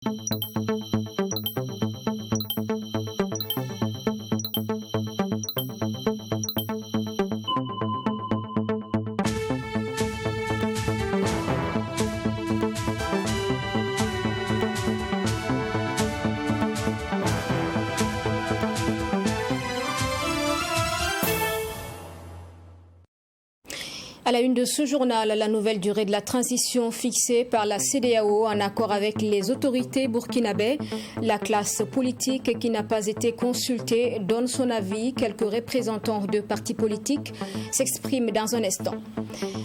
À la une de ce journal, la nouvelle durée de la transition fixée par la CEDEAO en accord avec les autorités burkinabées. La classe politique qui n'a pas été consultée donne son avis. Quelques représentants de partis politiques s'expriment dans un instant.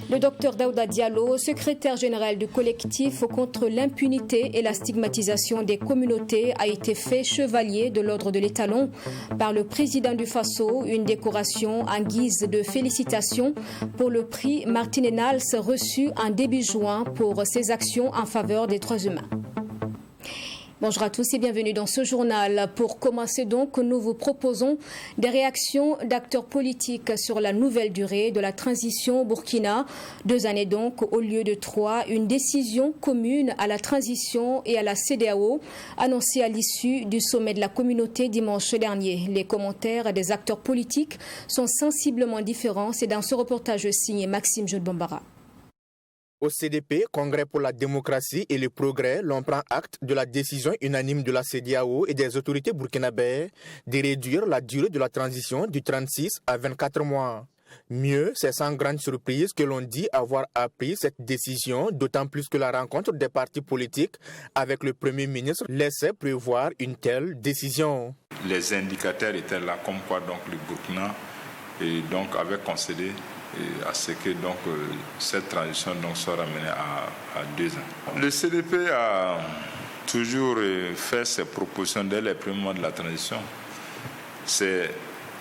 Le docteur Daouda Diallo, secrétaire général du collectif contre l'impunité et la stigmatisation des communautés, a été fait chevalier de l'ordre de l'étalon par le président du Faso, une décoration en guise de félicitations pour le prix Martine Nals reçu en début juin pour ses actions en faveur des droits humains. Bonjour à tous et bienvenue dans ce journal. Pour commencer donc, nous vous proposons des réactions d'acteurs politiques sur la nouvelle durée de la transition au Burkina. 2 années donc au lieu de 3, une décision commune à la transition et à la CEDEAO annoncée à l'issue du sommet de la communauté dimanche dernier. Les commentaires des acteurs politiques sont sensiblement différents. C'est dans ce reportage signé Maxime Jules Bombara. Au CDP, Congrès pour la démocratie et le progrès, l'on prend acte de la décision unanime de la CEDEAO et des autorités burkinabées de réduire la durée de la transition du 36 à 24 mois. Mieux, c'est sans grande surprise que l'on dit avoir appris cette décision, d'autant plus que la rencontre des partis politiques avec le Premier ministre laissait prévoir une telle décision. Les indicateurs étaient là, comme quoi donc le Burkina avait concédé à ce que cette transition soit ramenée à 2 ans. Le CDP a toujours fait ses propositions dès les premiers mois de la transition. C'est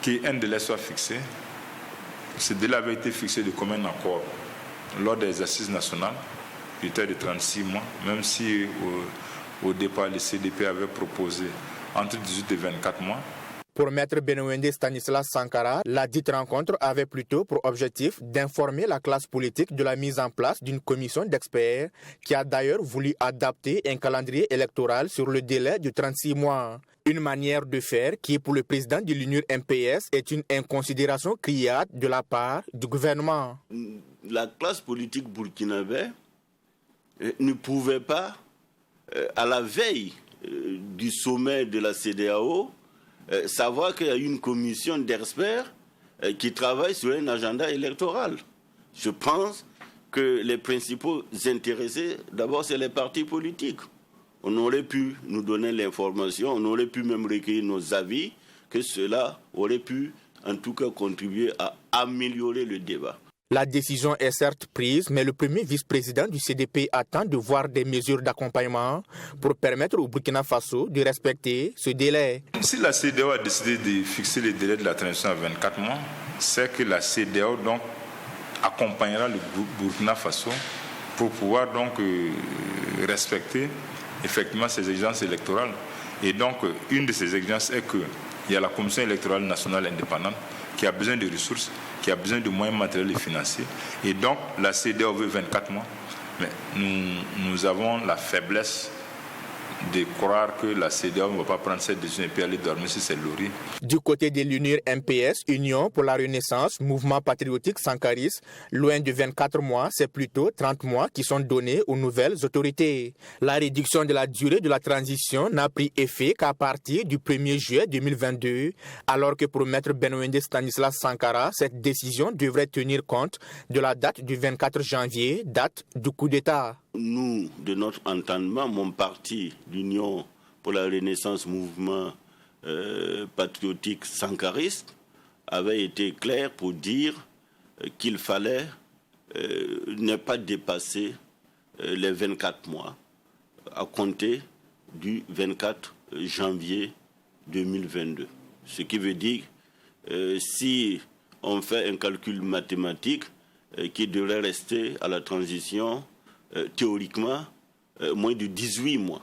qu'un délai soit fixé. Ce délai avait été fixé de commun accord lors des assises nationales, plutôt de 36 mois, même si au départ le CDP avait proposé entre 18 et 24 mois. Pour Maître Benouende Stanislas Sankara, la dite rencontre avait plutôt pour objectif d'informer la classe politique de la mise en place d'une commission d'experts qui a d'ailleurs voulu adapter un calendrier électoral sur le délai de 36 mois. Une manière de faire qui, pour le président de l'Union MPS, est une inconsidération criarde de la part du gouvernement. La classe politique burkinabé ne pouvait pas, à la veille du sommet de la CEDEAO, savoir qu'il y a une commission d'experts qui travaille sur un agenda électoral. Je pense que les principaux intéressés, d'abord, c'est les partis politiques. On aurait pu nous donner l'information, on aurait pu même recueillir nos avis, que cela aurait pu, en tout cas, contribuer à améliorer le débat. La décision est certes prise, mais le premier vice-président du CDP attend de voir des mesures d'accompagnement pour permettre au Burkina Faso de respecter ce délai. Si la CEDEAO a décidé de fixer le délai de la transition à 24 mois, c'est que la CEDEAO donc accompagnera le Burkina Faso pour pouvoir donc respecter effectivement ces exigences électorales. Et donc, une de ces exigences est qu'il y a la Commission électorale nationale indépendante qui a besoin de ressources, qui a besoin de moyens matériels et financiers. Et donc, la CEDEAO veut 24 mois. Mais nous avons la faiblesse de croire que la CEDEAO ne va pas prendre cette décision et puis aller dormir sur ses lauriers. Du côté de l'Union MPS, Union pour la Renaissance, mouvement patriotique sankariste, loin de 24 mois, c'est plutôt 30 mois qui sont donnés aux nouvelles autorités. La réduction de la durée de la transition n'a pris effet qu'à partir du 1er juillet 2022, alors que pour Maître Benouende Stanislas Sankara, cette décision devrait tenir compte de la date du 24 janvier, date du coup d'État. Nous, de notre entendement, mon parti, l'Union pour la Renaissance, mouvement patriotique sankariste, avait été clair pour dire qu'il fallait ne pas dépasser les 24 mois à compter du 24 janvier 2022. Ce qui veut dire, si on fait un calcul mathématique, qui devrait rester à la transition théoriquement moins de 18 mois.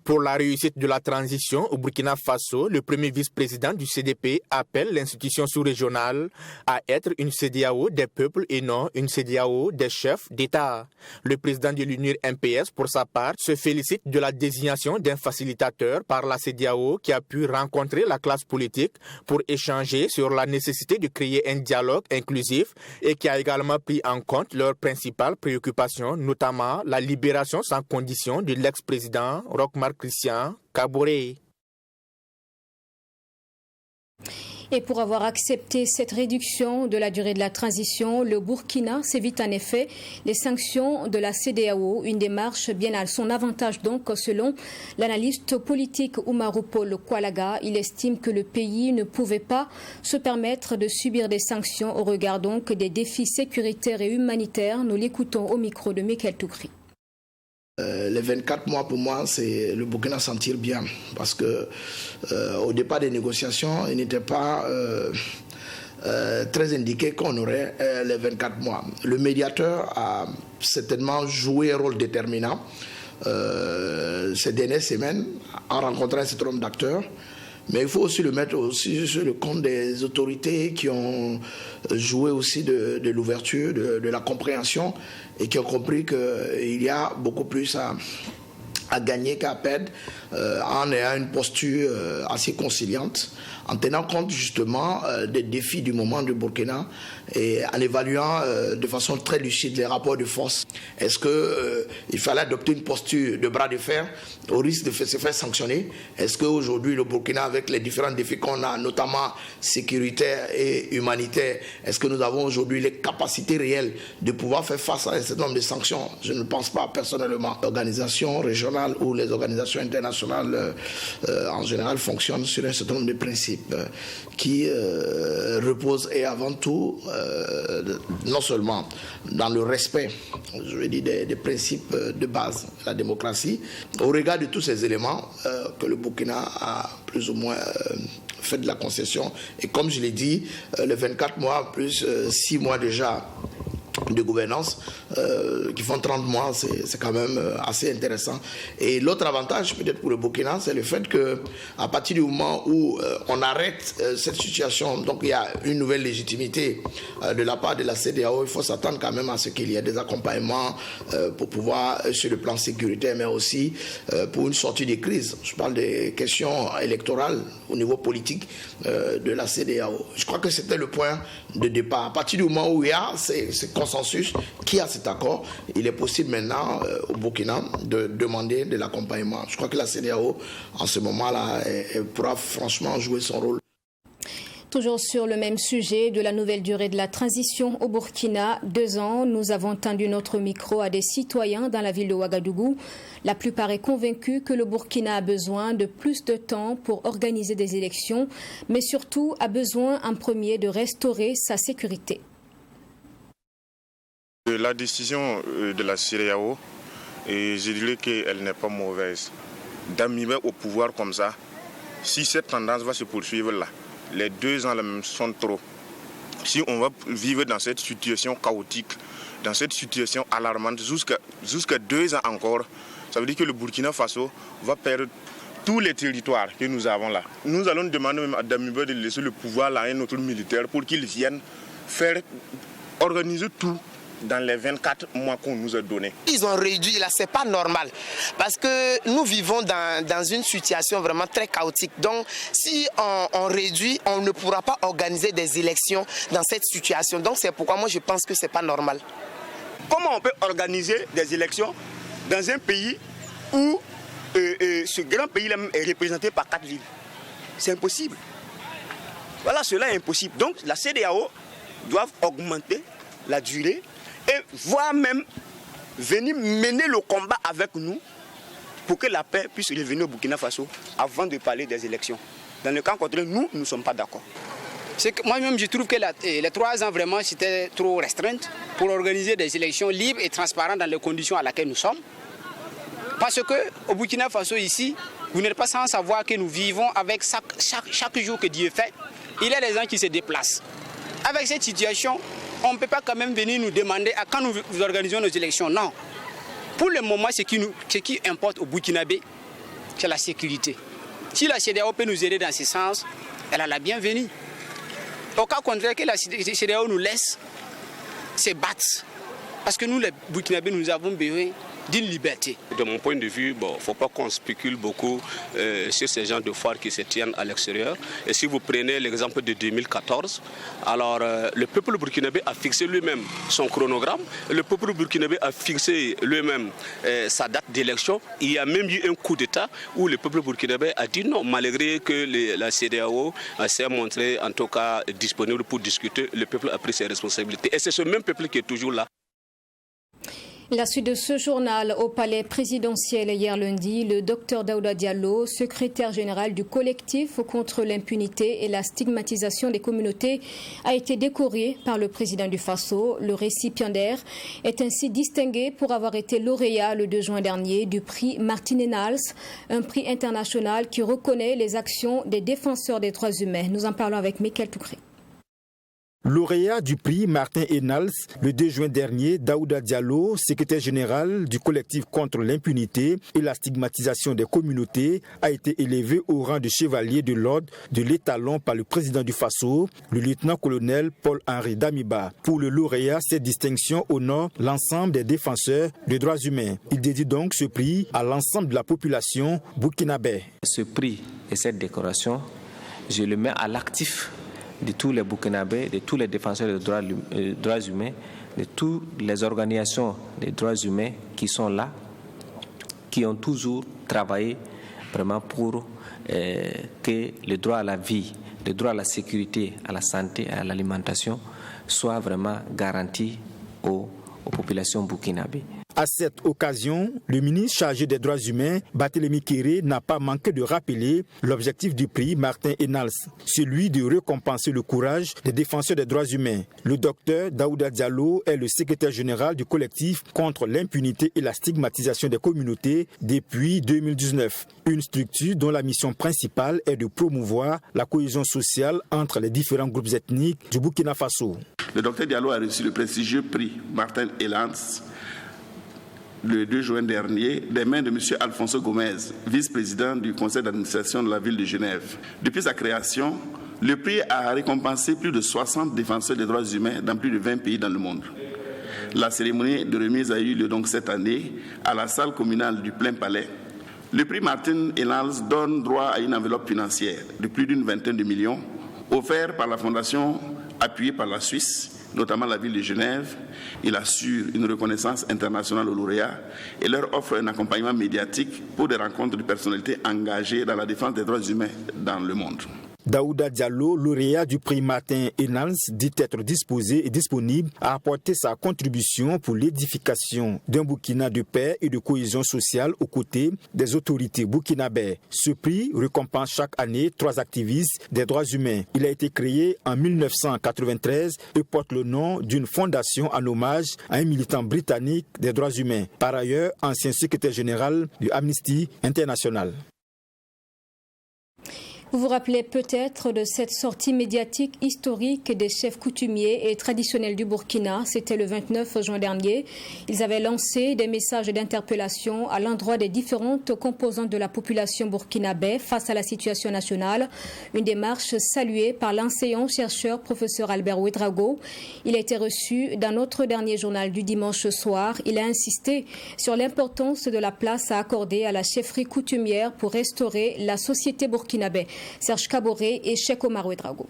Pour la réussite de la transition au Burkina Faso, le premier vice-président du CDP appelle l'institution sous-régionale à être une CEDEAO des peuples et non une CEDEAO des chefs d'État. Le président de l'UNIR MPS, pour sa part, se félicite de la désignation d'un facilitateur par la CEDEAO qui a pu rencontrer la classe politique pour échanger sur la nécessité de créer un dialogue inclusif et qui a également pris en compte leurs principales préoccupations, notamment la libération sans condition de l'ex-président Roch-Marc Christian Kaboré. Et pour avoir accepté cette réduction de la durée de la transition, le Burkina s'évite en effet les sanctions de la CEDEAO, une démarche bien à son avantage donc selon l'analyste politique Oumarou Paul Koualaga. Il estime que le pays ne pouvait pas se permettre de subir des sanctions au regard donc des défis sécuritaires et humanitaires. Nous l'écoutons au micro de Michael Toukri. Les 24 mois pour moi, c'est le Burkina s'en tire bien parce que au départ des négociations, il n'était pas très indiqué qu'on aurait les 24 mois. Le médiateur a certainement joué un rôle déterminant ces dernières semaines en rencontrant un certain nombre d'acteurs. Mais il faut aussi le mettre aussi sur le compte des autorités qui ont joué aussi de l'ouverture, de la compréhension et qui ont compris qu'il y a beaucoup plus à gagner qu'à perdre en ayant une posture assez conciliante, en tenant compte justement des défis du moment du Burkina et en évaluant de façon très lucide les rapports de force. Est-ce qu'il fallait adopter une posture de bras de fer au risque de se faire sanctionner? Est-ce qu'aujourd'hui le Burkina, avec les différents défis qu'on a, notamment sécuritaires et humanitaires, est-ce que nous avons aujourd'hui les capacités réelles de pouvoir faire face à un certain nombre de sanctions? Je ne pense pas personnellement. L'organisation régionale ou les organisations internationales en général fonctionnent sur un certain nombre de principes qui reposent et avant tout non seulement dans le respect, je veux dire, des principes de base, la démocratie, au regard de tous ces éléments que le Burkina a plus ou moins fait de la concession. Et comme je l'ai dit, les 24 mois plus 6 mois déjà de gouvernance qui font 30 mois, c'est quand même assez intéressant. Et l'autre avantage peut-être pour le Burkina, c'est le fait qu'à partir du moment où on arrête cette situation, donc il y a une nouvelle légitimité de la part de la CEDEAO, il faut s'attendre quand même à ce qu'il y ait des accompagnements pour pouvoir, sur le plan sécuritaire, mais aussi pour une sortie des crises. Je parle des questions électorales au niveau politique de la CEDEAO. Je crois que c'était le point de départ. À partir du moment où il y a ces consensus, qui a cet accord, il est possible maintenant au Burkina de demander de l'accompagnement. Je crois que la CEDEAO, en ce moment-là, pourra franchement jouer son rôle. Toujours sur le même sujet de la nouvelle durée de la transition au Burkina, 2 ans, nous avons tendu notre micro à des citoyens dans la ville de Ouagadougou. La plupart est convaincue que le Burkina a besoin de plus de temps pour organiser des élections, mais surtout a besoin en premier de restaurer sa sécurité. La décision de la CEDEAO, je dirais qu'elle n'est pas mauvaise. D'arriver au pouvoir comme ça, si cette tendance va se poursuivre là, les 2 ans là même sont trop. Si on va vivre dans cette situation chaotique, dans cette situation alarmante jusqu'à 2 ans encore, ça veut dire que le Burkina Faso va perdre tous les territoires que nous avons là. Nous allons demander même à Damiba de laisser le pouvoir là à un autre militaire pour qu'il vienne organiser tout dans les 24 mois qu'on nous a donnés. Ils ont réduit, là, c'est pas normal. Parce que nous vivons dans une situation vraiment très chaotique. Donc, si on réduit, on ne pourra pas organiser des élections dans cette situation. Donc, c'est pourquoi moi, je pense que c'est pas normal. Comment on peut organiser des élections dans un pays où ce grand pays est représenté par 4 villes? C'est impossible. Voilà, cela est impossible. Donc, la CEDEAO doit augmenter la durée et voire même venir mener le combat avec nous pour que la paix puisse revenir au Burkina Faso avant de parler des élections. Dans le cas contraire, nous ne sommes pas d'accord. Moi-même, je trouve que les 3 ans, vraiment, c'était trop restreinte pour organiser des élections libres et transparentes dans les conditions à laquelle nous sommes. Parce qu'au Burkina Faso, ici, vous n'êtes pas sans savoir que nous vivons avec chaque jour que Dieu fait, il y a des gens qui se déplacent. Avec cette situation, on ne peut pas quand même venir nous demander à quand nous organisons nos élections. Non. Pour le moment, ce qui importe au Burkinabé, c'est la sécurité. Si la CEDEAO peut nous aider dans ce sens, elle a la bienvenue. Au cas contraire, que la CEDEAO nous laisse se battre. Parce que nous, les Burkinabés, nous avons besoin d'une liberté. De mon point de vue, il ne faut pas qu'on spécule beaucoup sur ces genres de foires qui se tiennent à l'extérieur. Et si vous prenez l'exemple de 2014, alors le peuple burkinabé a fixé lui-même son chronogramme, le peuple burkinabé a fixé lui-même sa date d'élection. Il y a même eu un coup d'État où le peuple burkinabé a dit non, malgré que la CEDEAO s'est montrée en tout cas disponible pour discuter, le peuple a pris ses responsabilités. Et c'est ce même peuple qui est toujours là. La suite de ce journal au palais présidentiel hier lundi, le docteur Daouda Diallo, secrétaire général du collectif contre l'impunité et la stigmatisation des communautés, a été décoré par le président du Faso. Le récipiendaire est ainsi distingué pour avoir été lauréat le 2 juin dernier du prix Martin Enals, un prix international qui reconnaît les actions des défenseurs des droits humains. Nous en parlons avec Michael Toukré. Lauréat du prix Martin Enals, le 2 juin dernier, Daouda Diallo, secrétaire général du collectif contre l'impunité et la stigmatisation des communautés, a été élevé au rang de chevalier de l'ordre de l'étalon par le président du Faso, le lieutenant-colonel Paul-Henri Damiba. Pour le lauréat, cette distinction honore l'ensemble des défenseurs des droits humains. Il dédie donc ce prix à l'ensemble de la population burkinabé. Ce prix et cette décoration, je le mets à l'actif de tous les Burkinabés, de tous les défenseurs des droits humains, de toutes les organisations des droits humains qui sont là, qui ont toujours travaillé vraiment pour que le droit à la vie, le droit à la sécurité, à la santé, à l'alimentation soient vraiment garantis aux populations burkinabées. À cette occasion, le ministre chargé des droits humains, Barthélémy Kéré, n'a pas manqué de rappeler l'objectif du prix Martin Enals, celui de récompenser le courage des défenseurs des droits humains. Le docteur Daouda Diallo est le secrétaire général du collectif contre l'impunité et la stigmatisation des communautés depuis 2019. Une structure dont la mission principale est de promouvoir la cohésion sociale entre les différents groupes ethniques du Burkina Faso. Le docteur Diallo a reçu le prestigieux prix Martin Enals le 2 juin dernier, des mains de M. Alfonso Gomez, vice-président du conseil d'administration de la ville de Genève. Depuis sa création, le prix a récompensé plus de 60 défenseurs des droits humains dans plus de 20 pays dans le monde. La cérémonie de remise a eu lieu donc cette année à la salle communale du Plein Palais. Le prix Martin Enals donne droit à une enveloppe financière de plus d'une vingtaine de millions, offerte par la fondation appuyée par la Suisse, notamment la ville de Genève. Il assure une reconnaissance internationale aux lauréats et leur offre un accompagnement médiatique pour des rencontres de personnalités engagées dans la défense des droits humains dans le monde. Daouda Diallo, lauréat du prix Martin Enals, dit être disposé et disponible à apporter sa contribution pour l'édification d'un Burkina de paix et de cohésion sociale aux côtés des autorités burkinabées. Ce prix récompense chaque année 3 activistes des droits humains. Il a été créé en 1993 et porte le nom d'une fondation en hommage à un militant britannique des droits humains, par ailleurs ancien secrétaire général de Amnesty International. Vous vous rappelez peut-être de cette sortie médiatique historique des chefs coutumiers et traditionnels du Burkina. C'était le 29 juin dernier. Ils avaient lancé des messages d'interpellation à l'endroit des différentes composantes de la population burkinabé face à la situation nationale. Une démarche saluée par l'enseignant-chercheur professeur Albert Ouedraogo. Il a été reçu dans notre dernier journal du dimanche soir. Il a insisté sur l'importance de la place à accorder à la chefferie coutumière pour restaurer la société burkinabé. Serge Kaboré et Cheikh Omar Ouedraogo.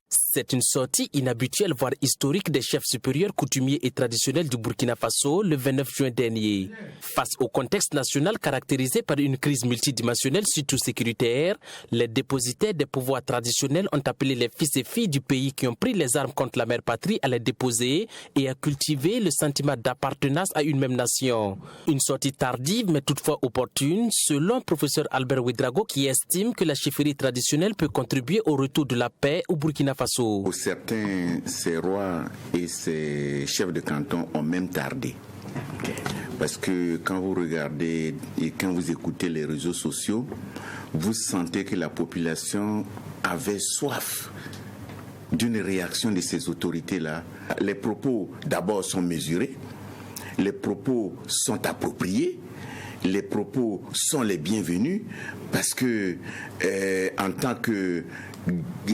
C'est une sortie inhabituelle, voire historique des chefs supérieurs coutumiers et traditionnels du Burkina Faso le 29 juin dernier. Face au contexte national caractérisé par une crise multidimensionnelle, surtout sécuritaire, les dépositaires des pouvoirs traditionnels ont appelé les fils et filles du pays qui ont pris les armes contre la mère patrie à les déposer et à cultiver le sentiment d'appartenance à une même nation. Une sortie tardive mais toutefois opportune, selon professeur Albert Ouedraogo, qui estime que la chefferie traditionnelle peut contribuer au retour de la paix au Burkina Faso. Pour certains, ces rois et ces chefs de canton ont même tardé. Parce que quand vous regardez et quand vous écoutez les réseaux sociaux, vous sentez que la population avait soif d'une réaction de ces autorités-là. Les propos, d'abord, sont mesurés. Les propos sont appropriés. les propos sont les bienvenus parce que, en tant que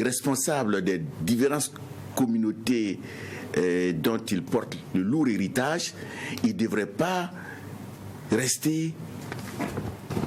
responsable des différentes communautés dont il porte le lourd héritage, il ne devrait pas rester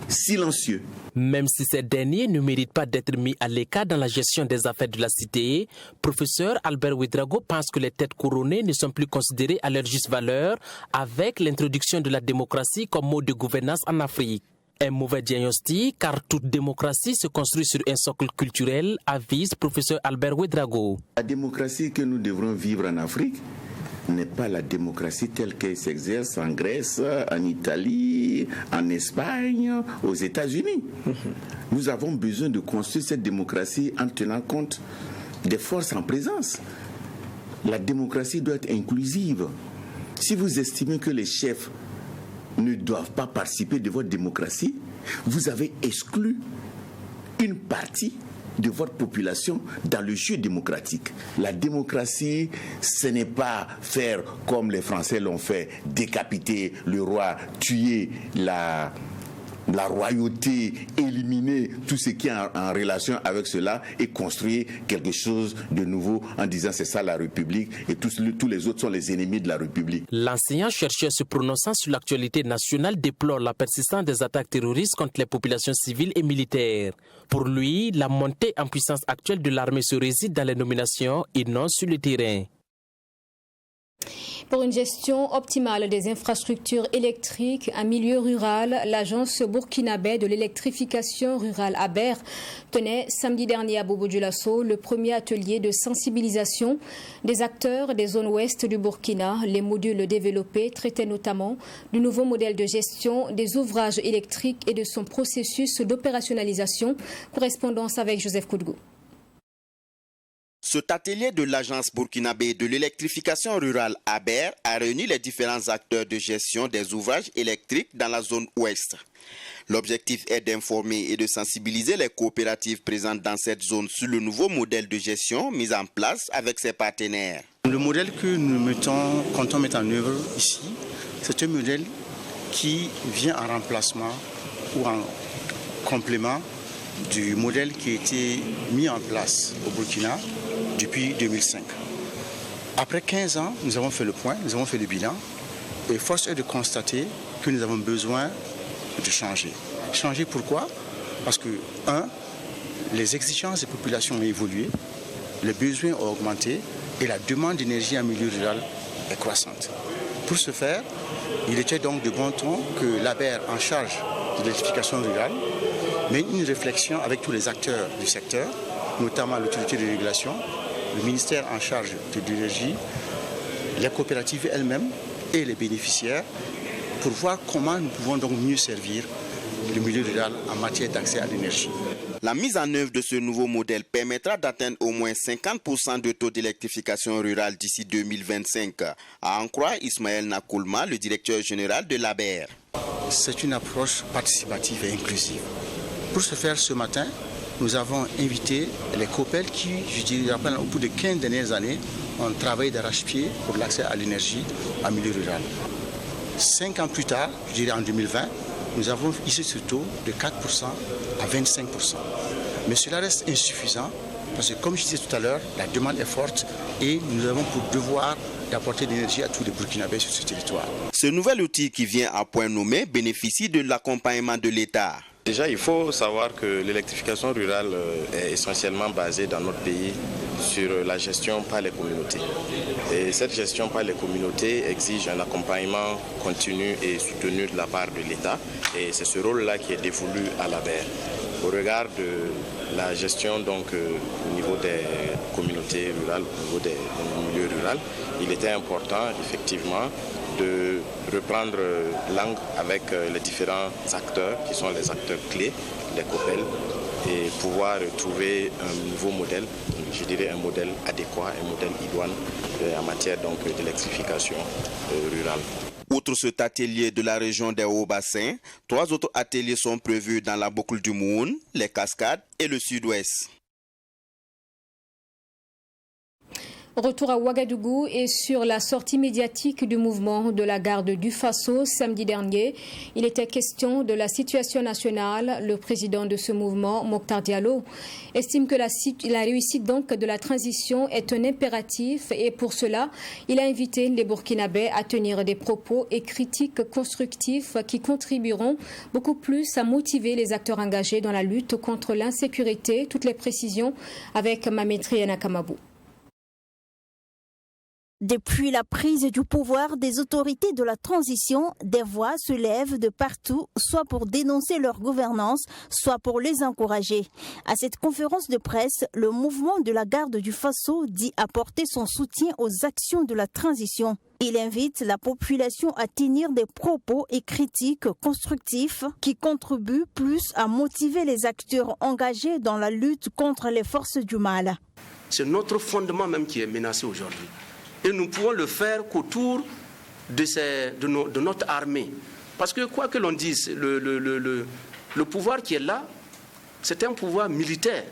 silencieux. Même si ces derniers ne méritent pas d'être mis à l'écart dans la gestion des affaires de la cité, professeur Albert Ouedraogo pense que les têtes couronnées ne sont plus considérées à leur juste valeur avec l'introduction de la démocratie comme mode de gouvernance en Afrique. Un mauvais diagnostic car toute démocratie se construit sur un socle culturel, avise professeur Albert Ouedraogo. La démocratie que nous devrons vivre en Afrique n'est pas la démocratie telle qu'elle s'exerce en Grèce, en Italie, en Espagne, aux États-Unis. Nous avons besoin de construire cette démocratie en tenant compte des forces en présence. La démocratie doit être inclusive. Si vous estimez que les chefs ne doivent pas participer de votre démocratie, vous avez exclu une partie de votre population dans le jeu démocratique. La démocratie, ce n'est pas faire comme les Français l'ont fait, décapiter le roi, tuer la royauté, éliminer tout ce qui est en relation avec cela et construire quelque chose de nouveau en disant c'est ça la République et tous les autres sont les ennemis de la République. L'enseignant-chercheur se prononçant sur l'actualité nationale déplore la persistance des attaques terroristes contre les populations civiles et militaires. Pour lui, la montée en puissance actuelle de l'armée se réside dans les nominations et non sur le terrain. Pour une gestion optimale des infrastructures électriques en milieu rural, l'agence burkinabé de l'électrification rurale ABER tenait samedi dernier à Bobo-Dioulasso le premier atelier de sensibilisation des acteurs des zones ouest du Burkina. Les modules développés traitaient notamment du nouveau modèle de gestion des ouvrages électriques et de son processus d'opérationnalisation. Correspondance avec Joseph Koudgou. Cet atelier de l'agence burkinabé de l'électrification rurale ABER a réuni les différents acteurs de gestion des ouvrages électriques dans la zone ouest. L'objectif est d'informer et de sensibiliser les coopératives présentes dans cette zone sur le nouveau modèle de gestion mis en place avec ses partenaires. Le modèle que nous comptons mettre en œuvre ici, c'est un modèle qui vient en remplacement ou en complément du modèle qui a été mis en place au Burkina depuis 2005. Après 15 ans, nous avons fait le point, nous avons fait le bilan et force est de constater que nous avons besoin de changer. Changer pourquoi? Parce que, les exigences des populations ont évolué, les besoins ont augmenté et la demande d'énergie en milieu rural est croissante. Pour ce faire, il était donc de bon ton que l'ABER en charge de l'électrification rurale mène une réflexion avec tous les acteurs du secteur, notamment l'autorité de régulation, le ministère en charge de l'énergie, les coopératives elles-mêmes et les bénéficiaires pour voir comment nous pouvons donc mieux servir le milieu rural en matière d'accès à l'énergie. La mise en œuvre de ce nouveau modèle permettra d'atteindre au moins 50% de taux d'électrification rurale d'ici 2025, à en croire Ismaël Nakoulma, le directeur général de l'ABER. C'est une approche participative et inclusive. Pour ce faire, ce matin, nous avons invité les COPEL qui, je dirais, au bout de 15 dernières années, ont travaillé d'arrache-pied pour l'accès à l'énergie en milieu rural. 5 ans plus tard, je dirais en 2020, nous avons hissé ce taux de 4% à 25%. Mais cela reste insuffisant parce que, comme je disais tout à l'heure, la demande est forte et nous avons pour devoir d'apporter de l'énergie à tous les Burkinabés sur ce territoire. Ce nouvel outil qui vient à point nommé bénéficie de l'accompagnement de l'État. Déjà, il faut savoir que l'électrification rurale est essentiellement basée dans notre pays sur la gestion par les communautés. Et cette gestion par les communautés exige un accompagnement continu et soutenu de la part de l'État. Et c'est ce rôle-là qui est dévolu à l'ABER. Au regard de la gestion donc, au niveau des communautés rurales, au niveau des milieux ruraux, il était important effectivement de reprendre langue avec les différents acteurs qui sont les acteurs clés, les COPEL, et pouvoir trouver un nouveau modèle, je dirais un modèle adéquat, un modèle idoine en matière donc d'électrification rurale. Outre cet atelier de la région des Hauts-Bassins, 3 autres ateliers sont prévus dans la boucle du Moun, les Cascades et le Sud-Ouest. Retour à Ouagadougou et sur la sortie médiatique du mouvement de la garde du Faso samedi dernier. Il était question de la situation nationale. Le président de ce mouvement, Mokhtar Diallo, estime que la réussite donc de la transition est un impératif et pour cela, il a invité les Burkinabés à tenir des propos et critiques constructifs qui contribueront beaucoup plus à motiver les acteurs engagés dans la lutte contre l'insécurité. Toutes les précisions avec Mamétri Nakamabou. Depuis la prise du pouvoir des autorités de la transition, des voix se lèvent de partout, soit pour dénoncer leur gouvernance, soit pour les encourager. À cette conférence de presse, le mouvement de la garde du Faso dit apporter son soutien aux actions de la transition. Il invite la population à tenir des propos et critiques constructifs qui contribuent plus à motiver les acteurs engagés dans la lutte contre les forces du mal. C'est notre fondement même qui est menacé aujourd'hui. Et nous pouvons le faire qu'autour de notre armée. Parce que quoi que l'on dise, le pouvoir qui est là, c'est un pouvoir militaire.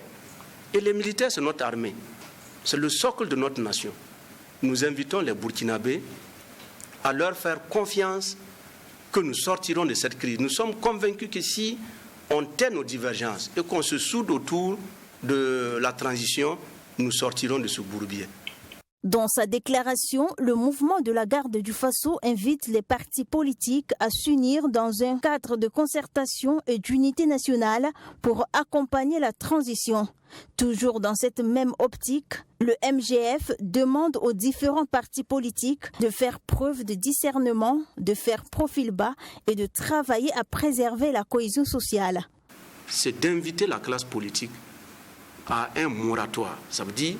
Et les militaires, c'est notre armée. C'est le socle de notre nation. Nous invitons les Burkinabés à leur faire confiance que nous sortirons de cette crise. Nous sommes convaincus que si on tait nos divergences et qu'on se soude autour de la transition, nous sortirons de ce bourbier. Dans sa déclaration, le mouvement de la garde du Faso invite les partis politiques à s'unir dans un cadre de concertation et d'unité nationale pour accompagner la transition. Toujours dans cette même optique, le MGF demande aux différents partis politiques de faire preuve de discernement, de faire profil bas et de travailler à préserver la cohésion sociale. C'est d'inviter la classe politique à un moratoire. Ça veut dire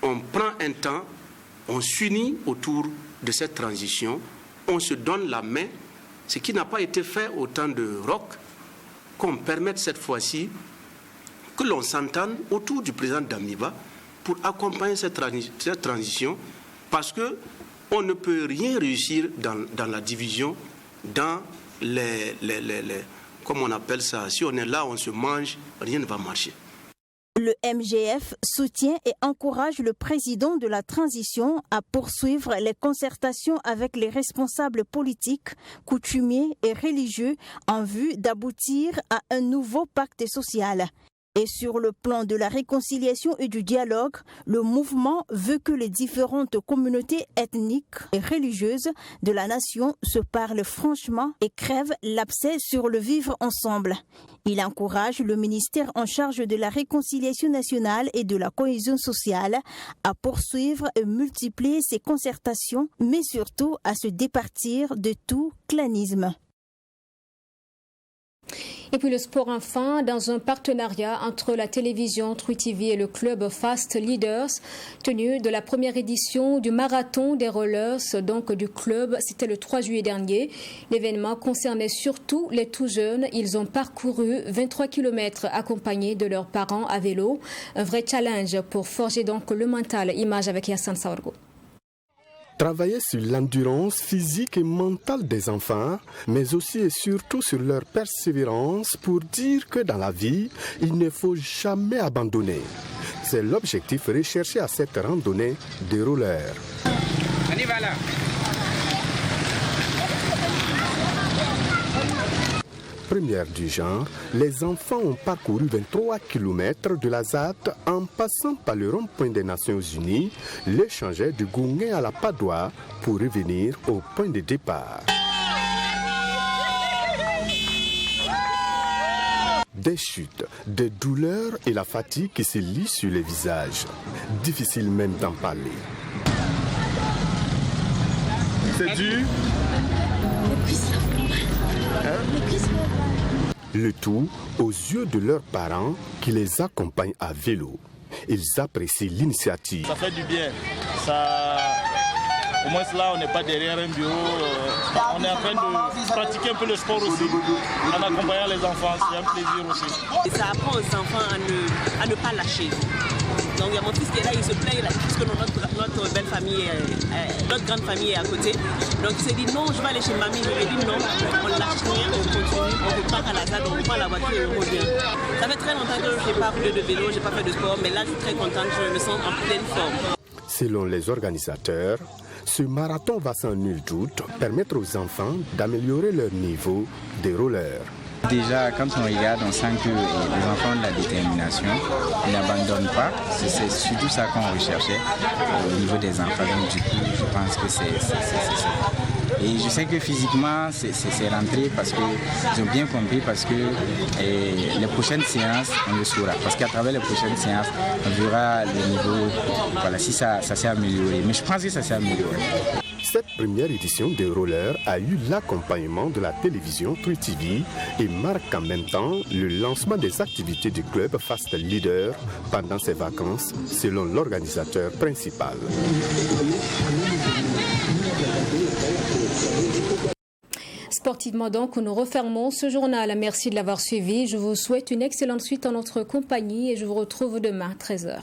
on prend un temps, on s'unit autour de cette transition, on se donne la main, ce qui n'a pas été fait au temps de Roch, qu'on permette cette fois-ci que l'on s'entende autour du président Damiba pour accompagner cette transition, parce qu'on ne peut rien réussir dans la division, dans comme on appelle ça, si on est là, on se mange, rien ne va marcher. Le MGF soutient et encourage le président de la transition à poursuivre les concertations avec les responsables politiques, coutumiers et religieux en vue d'aboutir à un nouveau pacte social. Et sur le plan de la réconciliation et du dialogue, le mouvement veut que les différentes communautés ethniques et religieuses de la nation se parlent franchement et crèvent l'abcès sur le vivre ensemble. Il encourage le ministère en charge de la réconciliation nationale et de la cohésion sociale à poursuivre et multiplier ces concertations, mais surtout à se départir de tout clanisme. Et puis le sport enfin, dans un partenariat entre la télévision True TV et le club Fast Leaders, tenu de la première édition du marathon des rollers, donc du club, c'était le 3 juillet dernier. L'événement concernait surtout les tout jeunes. Ils ont parcouru 23 km accompagnés de leurs parents à vélo. Un vrai challenge pour forger donc le mental. Image avec Yassan Saorgo. Travailler sur l'endurance physique et mentale des enfants, mais aussi et surtout sur leur persévérance pour dire que dans la vie, il ne faut jamais abandonner. C'est l'objectif recherché à cette randonnée des rollers. On y va là. Première du genre, les enfants ont parcouru 23 km de la ZAD en passant par le rond-point des Nations Unies, l'échanger de Goungé à la Padoie pour revenir au point de départ. Des chutes, des douleurs et la fatigue qui se lit sur les visages. Difficile même d'en parler. C'est dur. Le tout aux yeux de leurs parents qui les accompagnent à vélo. Ils apprécient l'initiative. Ça fait du bien. Au moins là, on n'est pas derrière un bureau. On est en train de pratiquer un peu le sport aussi, en accompagnant les enfants. C'est un plaisir aussi. Et ça apprend aux enfants à ne pas lâcher. Donc il y a mon fils qui est là, il se plaint puisque notre belle famille, notre grande famille est à côté. Donc il s'est dit non, je vais aller chez mamie. Je lui ai dit non, on lâche rien, on continue, on repart à la ZAD, on prend la voiture et on revient. Ça fait très longtemps que je n'ai pas roulé de vélo, je n'ai pas fait de sport, mais là je suis très contente, je me sens en pleine forme. Selon les organisateurs, ce marathon va sans nul doute permettre aux enfants d'améliorer leur niveau de roller. Déjà, quand on regarde, on sent que les enfants ont de la détermination, ils n'abandonnent pas. C'est surtout ça qu'on recherchait au niveau des enfants. Donc du coup, je pense que c'est ça. Et je sais que physiquement, c'est rentré parce qu'ils ont bien compris, parce que les prochaines séances, on le saura. Parce qu'à travers les prochaines séances, on verra le niveau, voilà, si ça s'est amélioré. Mais je pense que ça s'est amélioré. Cette première édition des rollers a eu l'accompagnement de la télévision 3TV et marque en même temps le lancement des activités du club Fast Leader pendant ses vacances, selon l'organisateur principal. Sportivement donc, nous refermons ce journal. Merci de l'avoir suivi. Je vous souhaite une excellente suite en notre compagnie et je vous retrouve demain à 13h.